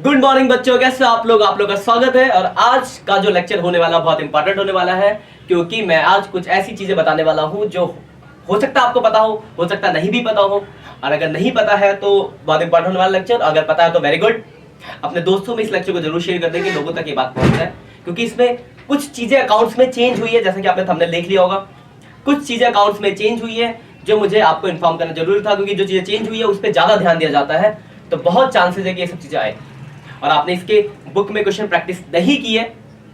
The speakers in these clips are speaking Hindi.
गुड मॉर्निंग बच्चों, कैसे आप लोग का स्वागत है। और आज का जो लेक्चर होने वाला बहुत इंपॉर्टेंट होने वाला है, क्योंकि मैं आज कुछ ऐसी चीजें बताने वाला हूं जो हो सकता है आपको पता हो सकता नहीं भी पता हो। और अगर नहीं पता है तो बहुत इंपॉर्टेंट होने वाला लेक्चर, अगर पता है तो वेरी गुड। अपने दोस्तों में इस लेक्चर को जरूर शेयर कर दें कि लोगों तक ये बात पहुंच जाए, क्योंकि इसमें कुछ चीजें अकाउंट्स में चेंज हुई है, जैसा कि आपने थंबनेल देख लिया होगा। कुछ चीजें अकाउंट्स में चेंज हुई है जो मुझे आपको इन्फॉर्म करना जरूरी था, क्योंकि जो चीजें चेंज हुई है उस पर ज्यादा ध्यान दिया जाता है, तो बहुत चांसेस है कि ये सब चीजें आए। और आपने इसके बुक में क्वेश्चन प्रैक्टिस नहीं की है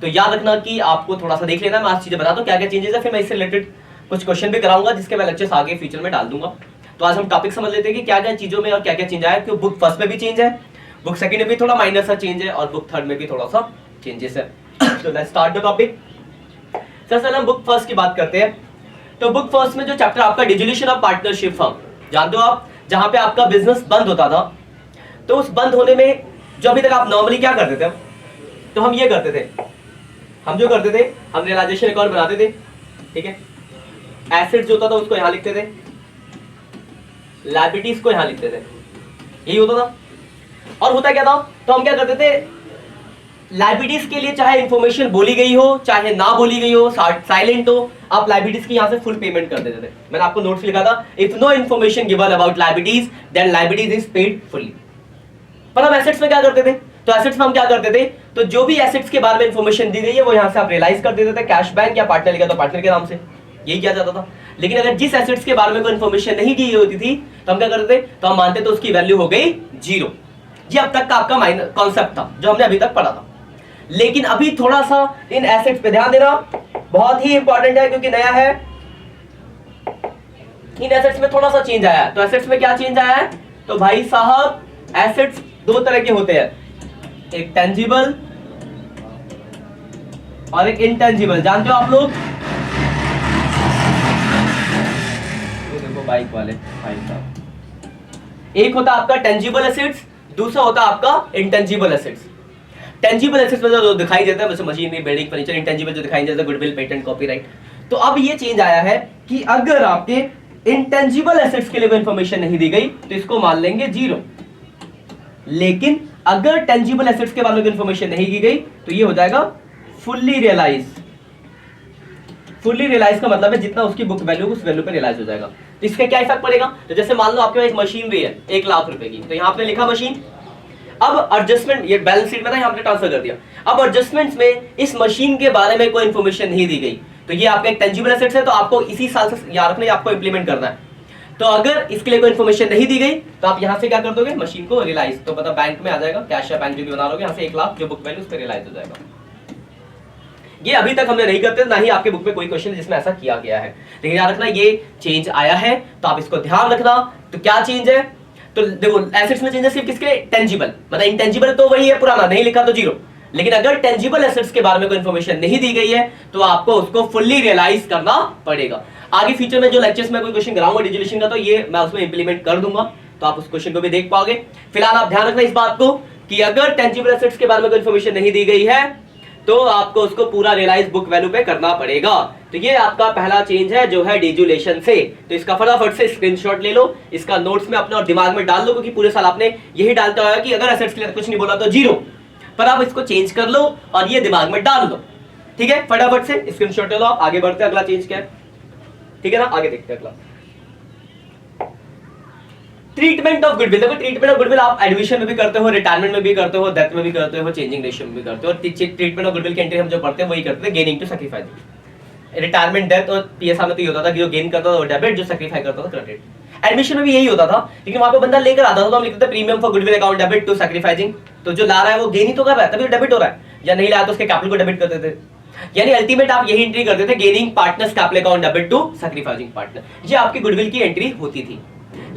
तो याद रखना कि आपको थोड़ा सा देख लेना। मैं आज चीजें बता दूं क्या क्या चेंजेस है, फिर मैं इससे रिलेटेड कुछ क्वेश्चन भी कराऊंगा जिसके मैं लेक्चर्स आगे फ्यूचर में डाल दूंगा। तो आज हम टॉपिक समझ लेते हैं कि क्या क्या चीजों में और क्या क्या चेंज आया। क्योंकि बुक फर्स्ट में भी चेंज है, बुक सेकंड में भी थोड़ा माइनर सा चेंज है, और बुक थर्ड में भी थोड़ा सा चेंजेस है। तो लेट्स स्टार्ट द टॉपिक। सबसे हम बुक फर्स्ट की बात करते हैं। तो बुक फर्स्ट में जो चैप्टर आपका डिसोल्यूशन ऑफ पार्टनरशिप फर्म, जानते हो आप, जहां पे आपका बिजनेस बंद होता था, तो उस बंद होने में जो अभी तक आप नॉर्मली क्या करते थे, तो हम ये करते थे, हम जो करते थे, हम रियलाइजेशन अकाउंट बनाते थे, ठीक है। एसेट जो होता था उसको यहां लिखते थे, लायबिलिटीज को यहां लिखते थे, यही होता था। और होता क्या था, तो हम क्या करते थे, लायबिलिटीज के लिए चाहे इंफॉर्मेशन बोली गई हो चाहे ना बोली गई हो, साइलेंट हो, आप लायबिलिटीज की यहां से फुल पेमेंट कर देते थे। मैंने आपको नोट्स लिखा था, if no information given about liabilities then liabilities is paid fully. पर हम एसेट्स में क्या करते थे, तो एसेट्स में हम क्या करते थे, तो जो भी एसेट्स के बारे में इंफॉर्मेशन दी गई है वो यहां से आप रियलाइज कर देते थे, कैश बैंक या पार्टनर लिखा तो पार्टनर के नाम से, यही किया जाता था। लेकिन अगर जिस एसेट्स के बारे में कोई इंफॉर्मेशन नहीं दी होती थी तो हम क्या करते थे, तो हम मानते थे उसकी वैल्यू हो गई जीरो। ये अब तक का आपका माइनर कॉन्सेप्ट था जो हमने अभी तक पढ़ा था। लेकिन अभी थोड़ा सा इन एसेट्स पे ध्यान देना, बहुत ही इंपॉर्टेंट है क्योंकि नया है। इन एसेट्स में थोड़ा सा चेंज आया है। तो एसेट्स में क्या चेंज आया है, तो भाई साहब एसेट्स दो तरह के होते हैं, एक टेंजिबल और एक इनटेंजिबल। जानते हो आप लोग, तो देखो बाइक वाले भाई साहब, एक होता आपका टेंजिबल एसेट्स, दूसरा होता आपका इनटेंजिबल एसेट्स। टेंजिबल एसेट्स में जो दिखाई देता है जैसे मशीनरी, बिल्डिंग, फर्नीचर, इंटेंजिबल जो दिखाई देता है गुडविल, पेटेंट, कॉपीराइट। तो अब ये चेंज आया है कि अगर आपके इंटेंजिबल एसेट्स के लिए कोई इंफॉर्मेशन नहीं दी गई तो इसको मान लेंगे जीरो। लेकिन अगर टेंजिबल एसेट्स के बारे में इंफॉर्मेशन नहीं की गई तो ये हो जाएगा फुल्ली रियलाइज। फुल्ली रियलाइज का मतलब है जितना उसकी बुक वैल्यू उस वैल्यू पे रियलाइज हो जाएगा। तो इसका क्या इफेक्ट पड़ेगा, तो जैसे मान लो आपके पास एक मशीनरी है 1 लाख रुपए की, तो यहां आपने लिखा मशीन, अब एडजस्टमेंट, ये बैलेंस शीट में था, यहां पे ट्रांसफर कर दिया। अब एडजस्टमेंट्स में इस मशीन के बारे में कोई इंफॉर्मेशन नहीं दी गई तो ये आपका एक टेंजिबल एसेट्स है, तो आपको इसी साल से याद रखना, आपको इंप्लीमेंट करना है। तो अगर इसके लिए कोई इंफॉर्मेशन नहीं दी गई तो आप यहां से क्या कर दोगे, मशीन को रियलाइज, तो मतलब बैंक में आ जाएगा, कैश या बैंक जो भी बना लोगे, यहां से 1 लाख जो बुक वैल्यू उस पर रियलाइज हो जाएगा। ये अभी तक हमने नहीं करते, ना ही आपके बुक में कोई क्वेश्चन है जिसमें ऐसा किया गया है। लेकिन याद रखना ये चेंज आया है, तो आप इसको ध्यान रखना। तो क्या चेंज है, तो देखो एसेट्स में चेंजेस सिर्फ किसके लिए, टेंजिबल, मतलब इंटेंजिबल तो वही है पुराना, नहीं लिखा तो जीरो। लेकिन अगर टेंजिबल एसेट्स के बारे में कोई इंफॉर्मेशन नहीं दी गई है तो आपको उसको फुल्ली रियलाइज करना पड़ेगा। आगे फ्यूचर में जो लेक्चर्स में कोई क्वेश्चन कराऊंगा डिसोल्यूशन का, तो ये मैं उसमें इंप्लीमेंट कर दूंगा, तो आप उस क्वेश्चन को भी देख पाओगे। फिलहाल आप ध्यान रखना इस बात को कि अगर टेंजिबल एसेट्स के बारे में कोई इंफॉर्मेशन नहीं दी गई है तो आपको उसको पूरा रियलाइज बुक वैल्यू पे करना पड़ेगा। तो ये आपका पहला चेंज है जो है डिसोल्यूशन से। तो इसका फटाफट से स्क्रीनशॉट ले लो, इसका नोट्स में अपने और दिमाग में डाल लो, क्योंकि पूरे साल आपने यही डालता होगा कि अगर एसेट्स के लिए कुछ नहीं बोला तो जीरो, पर आप इसको चेंज कर लो और ये दिमाग में डाल लो, ठीक है। फटाफट से स्क्रीनशॉट ले लो, आप आगे बढ़ते हैं। अगला चेंज क्या है, ठीक है ना, आगे देखते हैं अगला। Treatment of goodwill. देखो ट्रीटमेंट ऑफ गुडविल आप एडमिशन में भी करते हो, रिटायरमेंट में भी करते हो, डेथ में भी करते हो, चेंजिंग रेशियो में भी करते हो। और ट्रीटमेंट ऑफ गुडविल की एंट्री हम जो पढ़ते हैं वही करते थे, gaining to sacrifice. Retirement, death और पीएसआर में तो ये होता था कि जो गेन करता था वो डेबिट, जो सैक्रिफाई करता था क्रेडिट। एडमिशन में भी यही होता था, लेकिन वहां पे बंदा लेकर आता था तो हम लिखते थे premium for goodwill account debit to sacrificing. तो जो ला रहा है वो गेन ही तो कर रहा है, तभी डेबिट हो रहा है, या नहीं लाया तो उसके कैपिटल को डेबिट करते थे। यानी अल्टीमेट आप यही एंट्री करते थे, gaining partners capital account debit to sacrificing partner, ये आपकी गुडविल की एंट्री होती थी।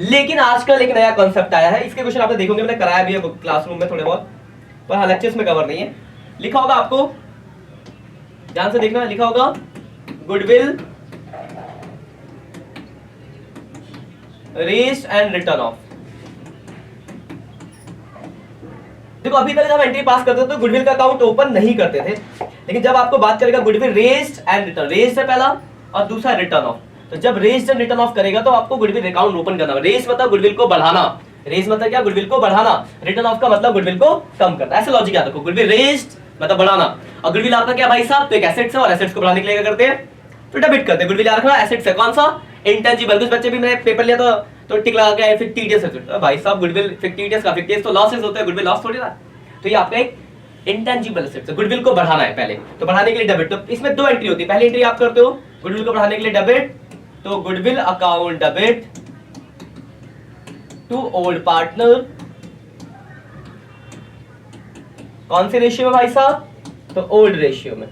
लेकिन आजकल एक नया कॉन्सेप्ट आया है, इसके क्वेश्चन आपने देखोगे, मैंने कराया भी है क्लासरूम में थोड़े बहुत, पर हाँ लेक्चर्स में कवर नहीं है। लिखा होगा, आपको ध्यान से देखना, लिखा होगा goodwill raised and return of. देखो अभी तक जब एंट्री पास करते थे तो गुडविल का अकाउंट ओपन नहीं करते थे, लेकिन जब आपको बात करेगा goodwill raised and return, raised है पहला और दूसरा रिटर्न ऑफ, तो जब रेज्ड एंड रिटर्न ऑफ करेगा तो आपको गुडविल अकाउंट ओपन करना है। रेज मतलब गुडविल को बढ़ाना, रेज मतलब क्या, गुडविल को बढ़ाना, रिटर्न ऑफ का मतलब गुडविल को कम करना, ऐसे लॉजिक याद रखो। गुडविल रेज्ड मतलब बढ़ाना, और गुडविल आपका क्या भाई साहब, तो एक एसेट्स है और एसेट्स को बढ़ाने के लिए क्या करते हैं, तो डेबिट करते हैं। गुडविल याद रखना एसेट्स है, कौन सा, इंटेंजिबल। कुछ बच्चे भी मैंने पेपर लिया तो टिक लगा के फिक्टिशियस एसेट, भाई साहब गुडविल फिक्टिशियस का, फिक्टिशियस तो लॉसेस होते हैं, गुडविल लॉस थोड़ी ना। तो ये आपका एक इंटेंजिबल एसेट्स है, गुडविल को बढ़ाना है पहले, तो बढ़ाने के लिए डेबिट। तो इसमें दो एंट्री होती है, पहली एंट्री आप करते हो गुडविल को बढ़ाने के लिए डेबिट, तो goodwill account debit to old partner, कौन से रेशियो में भाई साहब, तो ओल्ड रेशियो में,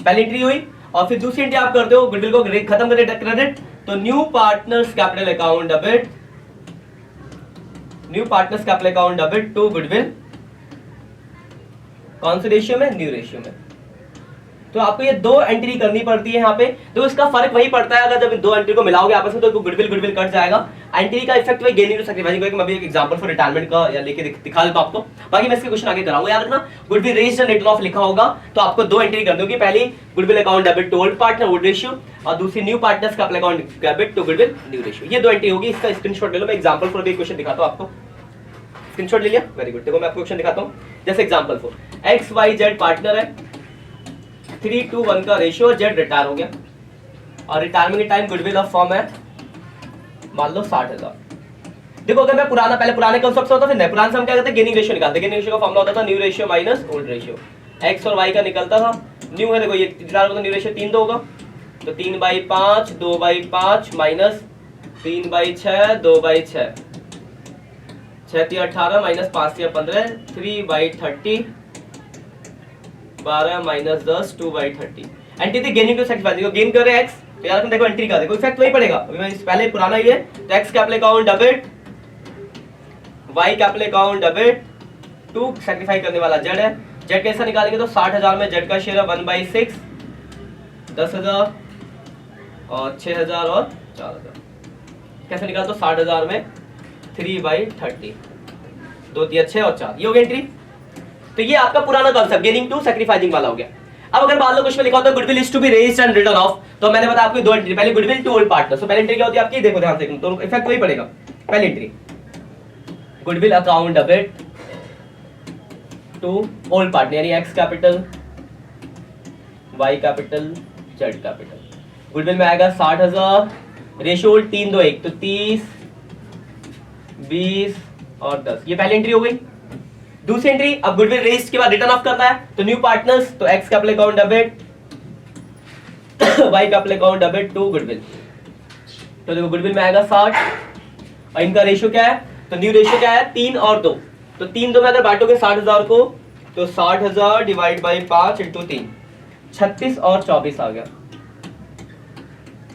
पहली एंट्री हुई। और फिर दूसरी एंट्री आप करते हो गुडविल को खत्म करके क्रेडिट, तो new partners capital account debit, new partners capital account debit to goodwill, कौन से रेशियो में, न्यू रेशियो में। तो आपको ये दो एंट्री करनी पड़ती है यहाँ पे। तो इसका फर्क वही पड़ता है, अगर जब दो एंट्री को मिलाओगे आपस में तो गुडविल गुडविल कट जाएगा। एंट्री का इफेक्ट वही गेनिंग टू सैक्रिफाइसिंग। मैं भी एक एग्जांपल फॉर रिटायरमेंट का या लेके दिखा देता हूं आपको, बाकी मैं इसके क्वेश्चन आगे कराऊंगा। याद रखना goodwill raised and written off लिखा होगा तो आपको दो एंट्री करनी होगी, पहली goodwill account debit to old partner old ratio, और दूसरी न्यू पार्टनर्स का account debit to goodwill new ratio. ये दो एंट्री होगी। इसका स्क्रीनशॉट ले लो, मैं एग्जांपल फॉर भी क्वेश्चन दिखाता हूं आपको। स्क्रीनशॉट ले लिया, वेरी गुड। देखो मैं आपको क्वेश्चन दिखाता हूं, जैसे एग्जांपल फॉर XYZ पार्टनर है, 3:1 का रेशियो, जेड रिटायर हो गया और रिटायरमेंट के टाइम गुडविल ऑफ फर्म है मान लो 60,000। देखो अगर मैं पुराना, पहले पुराने कंसेप्ट से होता फिर नए, पुराने से हम क्या करते हैं गेनिंग रेशियो निकालते हैं। गेनिंग रेशियो का फॉर्मूला होता था new ratio minus old ratio, x और वाई का निकलता था। न्यू है देखो ये रिटायर होगा, न्यू रेशियो 3 2 होगा, तो 3/5 2/5 माइनस 3/6 2/6, 6 18 माइनस 5 15 3/30 12 माइनस 10 2/30। एंट्री थी गेनिंग टू सैक्रिफाइसिंग, गेन कर रहे हैं एक्स, तो यार देखो एंट्री का देखो इफेक्ट वही पड़ेगा। अभी मैं पहले पुराना ही है तो X capital account debit, Y capital account debit to sacrifice करने वाला जेड है। जेड कैसा निकालेंगे तो 60,000 में जेड का शेयर है 1/6 10,000 और 6,000 और 4,000। कैसे निकाल तो 60,000 में 3/30, 2 3 6 और 4, ये हो गई एंट्री। तो ये आपका पुराना कॉन्सेप्ट गेनिंग टू सैक्रिफाइसिंग वाला हो गया। अब अगर मान लो कुछ में लिखा होता है goodwill is to be raised and written off, तो मैंने बताया आपको दो एंट्री, पहले गुडविल टू ओल्ड पार्टनर। तो पहली एंट्री क्या होती है आपकी, देखो ध्यान से, तो इफेक्ट वही पड़ेगा। पहली entry goodwill account debit to old partner, यानी X capital Y capital Z capital. Goodwill में आएगा 60,000, रेशियो 3 2 1, तो 30 20 और 10, ये पहली एंट्री हो गई। दूसरी एंट्री, अब गुडविल रेज्ड के बाद रिटर्न ऑफ करना है, तो न्यू पार्टनर्स, तो X capital account debit Y capital account debit to goodwill, तो देखो गुडविल में आएगा 60 और इनका रेशियो क्या है, तो न्यू रेशियो क्या है 3 और 2, तो 3 2 में अगर बांटोगे 60,000 को तो 60,000 डिवाइड बाई 5 इंटू 3, 36 और 24 आ गया,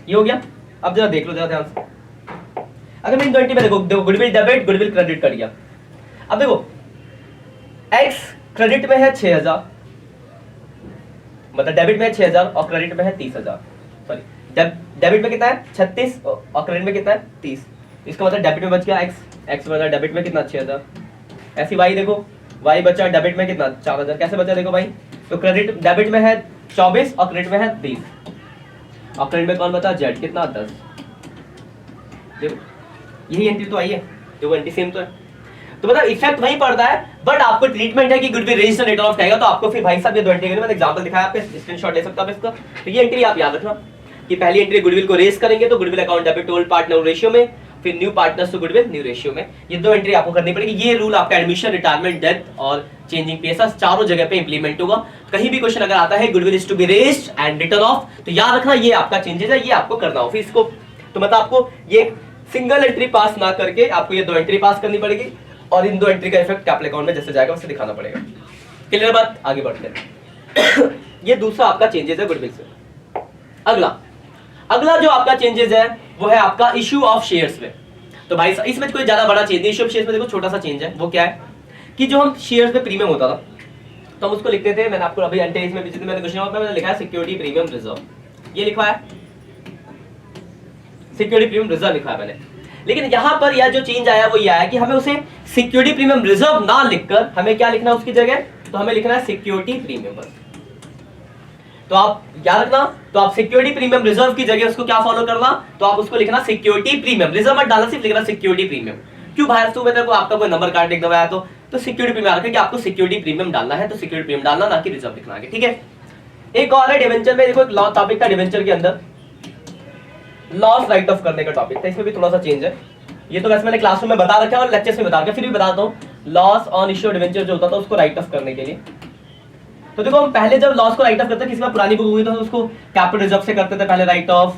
ये हो गया। अब जरा देख लो जरा ध्यान से, अगर मैं इन दो एंट्री में देखो गुडविल डेबिट गुडविल क्रेडिट कर दिया। अब देखो एक्स क्रेडिट में है 6,000, मतलब डेबिट में है 6,000 और क्रेडिट में है 30,000, सॉरी डेबिट में कितना है 36 और क्रेडिट में कितना है 30, इसका मतलब डेबिट में बच गया एक्स, एक्स मतलब डेबिट में कितना 6,000। ऐसी वाई देखो, वाई बचा डेबिट में कितना 4,000, कैसे बचा देखो भाई, तो क्रेडिट डेबिट में है 24 और क्रेडिट में है 30 और क्रेडिट में कौन बचा जेड कितना 10। देखो यही एंट्री तो आई है, देखो एंट्री सेम तो है, तो मतलब इफेक्ट वही पड़ता है, बट आपको ट्रीटमेंट है कि goodwill raised and written off कहेगा तो आपको फिर भाई साहब ये दो एंट्री मैंने एग्जांपल दिखाया, आप स्क्रीनशॉट ले सकते हो आप इसका। तो ये एंट्री आप याद रखना कि पहली एंट्री गुडविल को रेज करेंगे तो goodwill account debit to old partner ratio में, फिर new partners to goodwill new ratio में, ये दो एंट्री आपको करनी पड़ेगी। ये रूल आपका एडमिशन, रिटायरमेंट, डेथ और चेंजिंग पेशा चारों जगह पे इंप्लीमेंट होगा। कहीं भी क्वेश्चन अगर आता है goodwill is to be raised and written off, तो याद रखना ये आपका चेंजेस है, ये आपको करना हो। फिर इसको तो मतलब आपको ये सिंगल एंट्री पास ना करके आपको ये दो एंट्री पास करनी पड़ेगी और इन दो एंट्री का इफेक्ट कैपिटल अकाउंट में जैसे जाएगा वैसे दिखाना पड़ेगा। क्लियर बात, आगे बढ़ते हैं। ये दूसरा आपका चेंजेस है गुडविल से। अगला जो आपका चेंजेस है वो है आपका इशू ऑफ शेयर्स में। तो भाई इसमें कोई ज्यादा बड़ा चेंज नहीं, इशू ऑफ शेयर्स में देखो छोटा सा चेंज है, वो क्या है कि जो हम शेयर्स पे प्रीमियम होता था तो हम उसको लिखते थे, मैंने आपको अभी एंटेज में जितने मैंने क्वेश्चन मैंने लिखा है सिक्योरिटी प्रीमियम रिजर्व, ये लिखा है सिक्योरिटी प्रीमियम रिजर्व लिखा है मैंने। लेकिन यहां पर यह जो चेंज आया वो ये आया कि हमें उसे सिक्योरिटी प्रीमियम रिजर्व ना लिखकर हमें क्या लिखना है उसकी जगह, तो हमें लिखना है सिक्योरिटी प्रीमियम बस। तो आप याद रखना, तो आप सिक्योरिटी प्रीमियम रिजर्व की जगह उसको क्या फॉलो करना, तो आप उसको लिखना सिक्योरिटी प्रीमियम, रिजर्व मत डालना, सिर्फ लिखना सिक्योरिटी प्रीमियम। क्यों बाहर से मैंने को आपका कोई नंबर कार्ड एकदम आया तो सिक्योरिटी प्रीमियम रखा कि आपको सिक्योरिटी प्रीमियम डालना है, तो सिक्योरिटी प्रीमियम डालना, ना कि रिजर्व लिखना है, ठीक है। एक और है डिवेंचर में, देखो एक लॉ टॉपिक था डिवेंचर के अंदर, लॉस राइट ऑफ करने का टॉपिक था, इसमें भी थोड़ा सा चेंज है। ये तो वैसे मैंने क्लासरूम में बता रखा है और लेक्चर्स में बता रखा है, फिर भी बताता हूँ। लॉस ऑन इश्यू डिवेंचर जो होता था उसको राइट ऑफ करने के लिए, तो देखो हम पहले जब लॉस को राइट ऑफ करते थे, किसी में पुरानी बुक हुई तो उसको कैपिटल रिजर्व से करते थे पहले राइट ऑफ,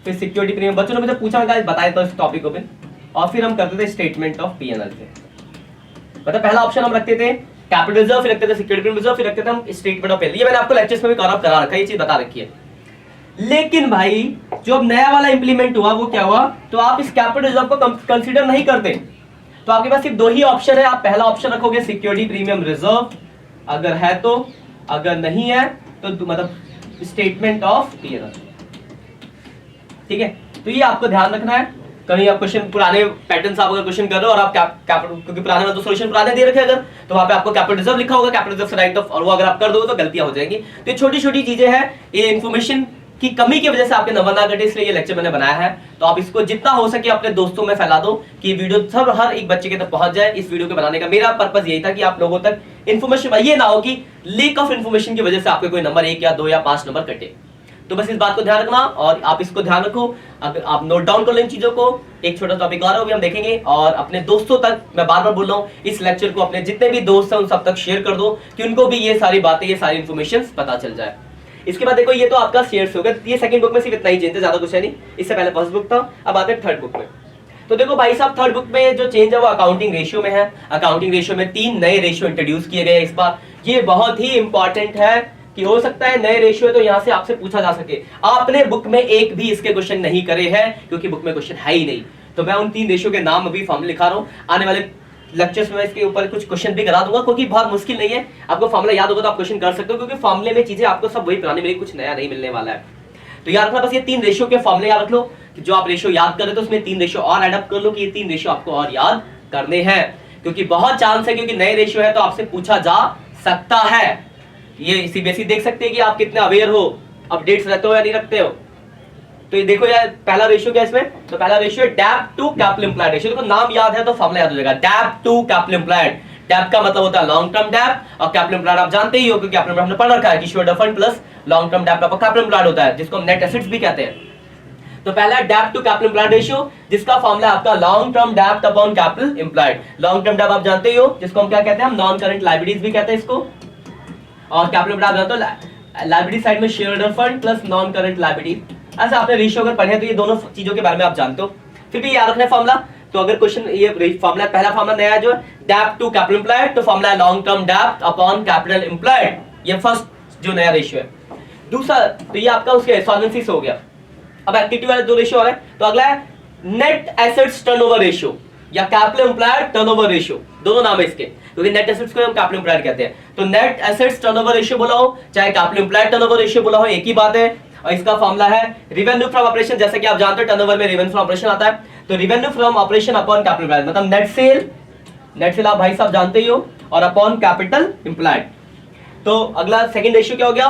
फिर सिक्योरिटी प्रीमियम। बच्चों ने मुझे पूछा बताया था इस टॉपिक पे, और फिर हम करते थे स्टेटमेंट ऑफ पीएनएल से। मतलब पहला ऑप्शन हम रखते थे कैपिटल रिजर्व, फिर रखते थे सिक्योरिटी प्रीमियम रिजर्व, फिर रखते थे हम स्टेटमेंट ऑफ पीएनएल। ये मैंने आपको लेक्चर्स में भी कवर करा रखा है, ये चीज बता रखी है। लेकिन भाई जो अब नया वाला इंप्लीमेंट हुआ वो क्या हुआ, तो आप इस कैपिटल रिजर्व को कंसीडर नहीं करते, तो आपके पास सिर्फ दो ही ऑप्शन है। आप पहला ऑप्शन रखोगे सिक्योरिटी प्रीमियम रिजर्व अगर है तो, अगर नहीं है तो मतलब स्टेटमेंट ऑफ पीएनएल, ठीक है। तो ये आपको ध्यान रखना है। कहीं आप क्वेश्चन पुराने पैटर्न से आप अगर क्वेश्चन कर रहे हो और आप कैपिटल, क्योंकि पुराने में तो सॉल्यूशन पुराने दे रखे अगर, तो वहां पे आपको कैपिटल रिजर्व लिखा होगा, कैपिटल रिजर्व से राइट ऑफ, और वो अगर आप कर दोगे तो गलतियां हो जाएंगी। तो ये छोटी छोटी चीजें हैं, ये इन्फॉर्मेशन की कमी की वजह से आपके नंबर ना घटे, इसलिए ये लेक्चर मैंने बनाया है। तो आप इसको जितना हो सके अपने दोस्तों में फैला दो कि वीडियो सब हर एक बच्चे के तक पहुंच जाए। इस वीडियो के बनाने का मेरा पर्पस यही था कि आप लोगों तक इन्फॉर्मेशन, ये ना हो कि लीक ऑफ इन्फॉर्मेशन की वजह से आपके कोई नंबर 1 या 2 या 5 नंबर कटे। तो बस इस बात को ध्यान रखना, और आप इसको ध्यान रखो, अगर आप नोट डाउन कर लो इन चीजों को। एक छोटा टॉपिक और भी हम देखेंगे, और अपने दोस्तों तक, मैं बार बार बोल रहा हूँ, इस लेक्चर को अपने जितने भी दोस्त हैं उन सब तक शेयर कर दो कि उनको भी ये सारी बातें, ये सारी इन्फॉर्मेशन पता चल जाए। इसके बाद देखो ये तो आपका शेयर्स हो गया, ये सेकंड बुक में सिर्फ इतना ही चेंज है, ज्यादा कुछ है नहीं। इससे पहले फर्स्ट बुक था, अब आते हैं थर्ड बुक में। तो देखो भाई साहब, थर्ड बुक में जो चेंज है वो अकाउंटिंग रेशियो में है। अकाउंटिंग रेशियो में 3 नए रेशियो इंट्रोड्यूस किए गए इस बार। ये बहुत ही इंपॉर्टेंट है कि हो सकता है नए रेशियो है तो यहां से आपसे पूछा जा सके। आपने बुक में एक भी इसके क्वेश्चन नहीं करे हैं, क्योंकि बुक में क्वेश्चन है ही नहीं। तो मैं उन 3 रेशियो के नाम अभी फॉर्मूला लिखा रहा हूं, आने वाले लेक्चर्स में इसके ऊपर कुछ क्वेश्चन भी करा दूंगा, क्योंकि बहुत मुश्किल नहीं है। आपको फॉर्मूला याद होगा तो आप क्वेश्चन कर सकते हो, क्योंकि फॉर्मूले में चीजें आपको सब वही पुरानी मिलेगी, कुछ नया नहीं मिलने वाला है। तो याद रखना, बस ये 3 रेशियो के फॉर्मूले याद रख लो कि जो आप रेशियो याद कर रहे हो तो उसमें 3 रेशियो और एड अप कर लो कि ये 3 रेशियो आपको और याद करने हैं, क्योंकि बहुत चांस है, क्योंकि नए रेशियो है तो आपसे पूछा जा सकता है। ये सीबीएसई देख सकते हैं कि आप कितने अवेयर हो, अपडेट्स रखते हो या नहीं रखते हो। तो ये देखो यार, पहला रेशियो क्या है इसमें, तो पहला रेशियो है debt to capital employed ratio. देखो नाम याद है तो फॉर्मूला याद हो जाएगा, debt to capital employed. Debt का मतलब होता है लॉन्ग टर्म डैप, और कैपिटल एम्प्लॉयड आप जानते ही हो, क्योंकि कैपिटल हमने पढ़ रखा है कि issued fund plus long term debt का कैपिटल एम्प्लॉयड होता है, जिसको हम नेट एसेट्स भी कहते हैं। तो पहला debt to capital employed ratio, जिसका फॉर्मूला है आपका long term debt upon capital employed. Long term debt आप जानते ही हो, जिसको हम क्या कहते हैं, हम नॉन करंट लायबिलिटीज भी कहते हैं इसको, और कैपिटल एम्प्लॉयड आप जानते हो लायबिलिटी साइड में shareholder fund plus non current liability. ऐसा आपने रेशियो अगर पढ़े तो ये दोनों चीजों के बारे में आप जानते हो, फिर भी याद रखना है फॉर्मूला। तो अगर क्वेश्चन ये फॉर्मूला, पहला फॉर्मूला नया जो है डैप टू कैपिटल एम्प्लॉयड, तो फॉर्मूला है long term debt upon capital employed, ये फर्स्ट जो नया रेशियो है। दूसरा तो ये आपका उसके सॉल्वेंसी से हो गया। अब एक्टिविटी वाले 2 रेशियो आ रहे हैं, तो अगला है नेट एसेट्स टर्नओवर रेशियो या कैपिटल एम्प्लॉयड टर्नओवर रेशियो, दोनों नाम है इसके, क्योंकि नेट एसेट्स को हम कैपिटल एम्प्लॉयड कहते हैं। तो नेट एसेट्स टर्नओवर रेशियो बोला हो चाहे कैपिटल एम्प्लॉयड टर्नओवर रेशियो बोला हो, एक ही बात है। और इसका फॉर्मूला है रेवेन्यू फ्रॉम ऑपरेशन, जैसे कि आप जानते हो टर्नओवर में रेवेन्यू फ्रॉम ऑपरेशन आता है, तो revenue from operation upon capital employed, मतलब नेट सेल आप भाई साहब जानते ही हो, और अपॉन कैपिटल एम्प्लॉयड। तो अगला सेकंड रेशियो क्या हो गया,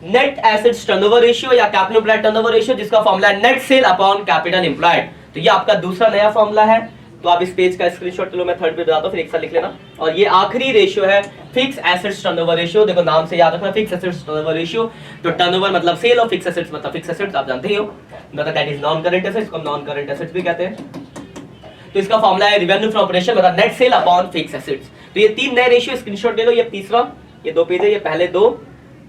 नेट एसेट्स टर्नओवर रेशियो या कैपिटल एम्प्लॉयड टर्नओवर रेशियो, जिसका फॉर्मूला है net cell upon capital employed. तो ये आपका दूसरा नया फॉर्मूला है। तो आप इस पेज का स्क्रीनशॉट लो, मैं थर्ड पे बताता हूं, फिर एक साथ लिख लेना। और ये आखिरी रेशियो है फिक्स एसेट्स टर्नओवर रेशियो। देखो नाम से याद रखना, फिक्स एसेट्स टर्नओवर रेशियो। तो टर्नओवर मतलब सेल और फिक्स एसेट्स मतलब फिक्स एसेट्स आप जानते ही हो, मतलब that is non current assets, को नॉन करंट एसेट्स भी कहते हैं। तो इसका फॉर्मूला है रेवेन्यू फ्रॉम ऑपरेशन मतलब net cell upon fix assets. तो ये 3 नए रेशियो स्क्रीनशॉट ले लो, ये तीसरा, ये 2 पेज है, ये पहले 2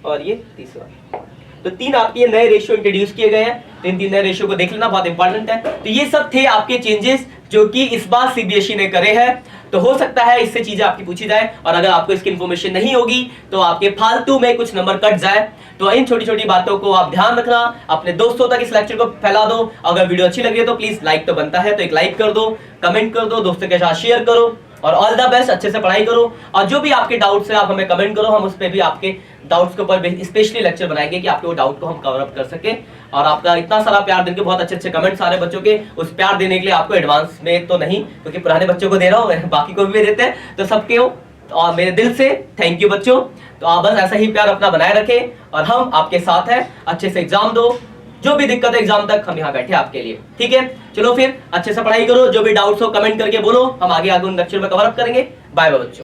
और ये तीसरा। तो 3 आपके ये नए रेशियो इंट्रोड्यूस किए गए हैं, तो इन 3 नए रेशियो को देख लेना, बहुत इंपॉर्टेंट है। तो ये सब थे आपके चेंजेस जो कि इस बार सीबीएसई ने करे हैं। तो हो सकता है इससे चीजें आपकी पूछी जाए, और अगर आपको इसकी इन्फॉर्मेशन नहीं होगी तो आपके फालतू में कुछ नंबर कट जाए। तो इन छोटी छोटी बातों को आप ध्यान रखना, अपने दोस्तों तक इस लेक्चर को फैला दो। अगर वीडियो अच्छी लगी है तो प्लीज लाइक तो बनता है, तो एक लाइक कर दो, कमेंट कर दो, दोस्तों के साथ शेयर करो, और ऑल द बेस्ट, अच्छे से पढ़ाई करो। और जो भी आपके डाउट्स है आप हमें कमेंट करो, हम उस पर भी आपके डाउट्स के ऊपर स्पेशली लेक्चर बनाएंगे कि आपके वो डाउट को हम कवर अप कर सके। और आपका इतना सारा प्यार देने के, बहुत अच्छे अच्छे कमेंट सारे बच्चों के, उस प्यार देने के लिए आपको एडवांस में तो नहीं, क्योंकि पुराने बच्चों को दे रहा हूँ, बाकी को भी देते हैं, तो सबके हो और मेरे दिल से थैंक यू बच्चों। तो आप बस ऐसा ही प्यार अपना बनाए रखें, और हम आपके साथ हैं। अच्छे से एग्जाम दो, जो भी दिक्कत है एग्जाम तक हम यहाँ बैठे आपके लिए, ठीक है। चलो फिर अच्छे से पढ़ाई करो, जो भी डाउट्स हो कमेंट करके बोलो, हम आगे आगे उन लेक्चर में कवर अप करेंगे। बाय बाय बच्चों।